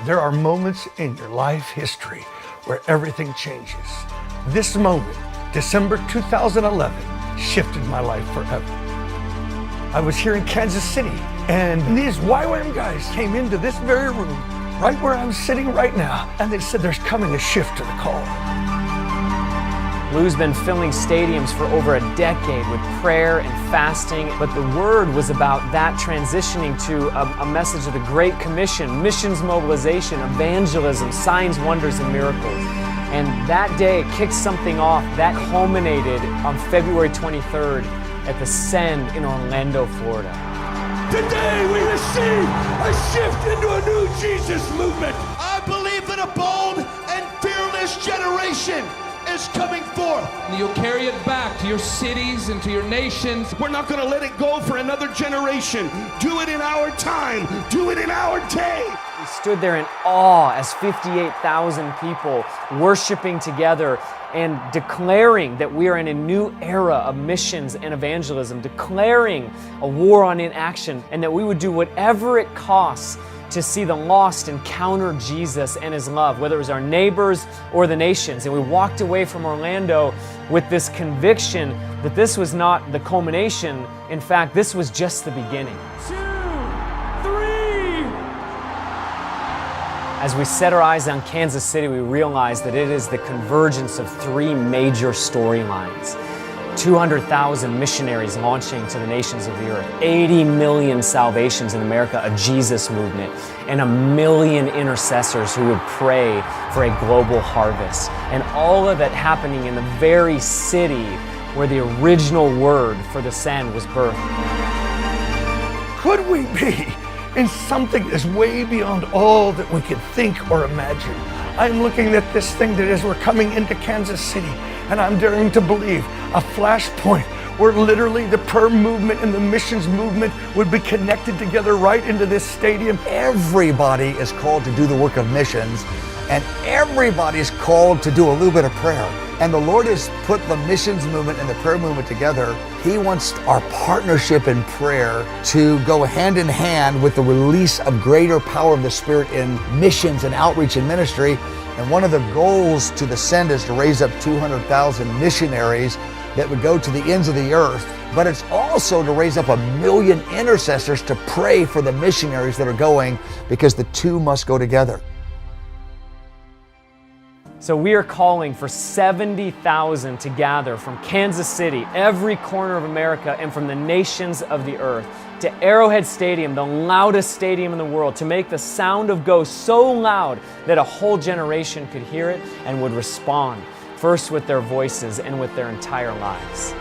There are moments in your life history where everything changes. This moment, December 2011, shifted my life forever. I was here in Kansas City, and these YWAM guys came into this very room, right where I'm sitting right now, and they said there's coming a shift to the call. Lou's been filling stadiums for over a decade with prayer and fasting, but the word was about that transitioning to a message of the Great Commission, missions mobilization, evangelism, signs, wonders, and miracles. And that day kicked something off. That culminated on February 23rd at the Send in Orlando, Florida. Today we receive a shift into a new Jesus movement. I believe that a bold and fearless generation is coming forth. You'll carry it back to your cities and to your nations. We're not going to let it go for another generation. Do it in our time. Do it in our day. We stood there in awe as 58,000 people worshiping together and declaring that we are in a new era of missions and evangelism, declaring a war on inaction, and that we would do whatever it costs to see the lost encounter Jesus and His love, whether it was our neighbors or the nations. And we walked away from Orlando with this conviction that this was not the culmination. In fact, this was just the beginning. 2, 3. As we set our eyes on Kansas City, we realized that it is the convergence of three major storylines. 200,000 missionaries launching to the nations of the earth, 80 million salvations in America, a Jesus movement, and 1 million intercessors who would pray for a global harvest. And all of it happening in the very city where the original word for the Send was birthed. Could we be in something that's way beyond all that we could think or imagine? I'm looking at this thing that as we're coming into Kansas City, and I'm daring to believe a flashpoint where literally the prayer movement and the missions movement would be connected together right into this stadium. Everybody is called to do the work of missions, and everybody is called to do a little bit of prayer. And the Lord has put the missions movement and the prayer movement together. He wants our partnership in prayer to go hand in hand with the release of greater power of the Spirit in missions and outreach and ministry. And one of the goals to the Send is to raise up 200,000 missionaries that would go to the ends of the earth. But it's also to raise up 1 million intercessors to pray for the missionaries that are going, because the two must go together. So we are calling for 70,000 to gather from Kansas City, every corner of America, and from the nations of the earth to Arrowhead Stadium, the loudest stadium in the world, to make the sound of go so loud that a whole generation could hear it and would respond, first with their voices and with their entire lives.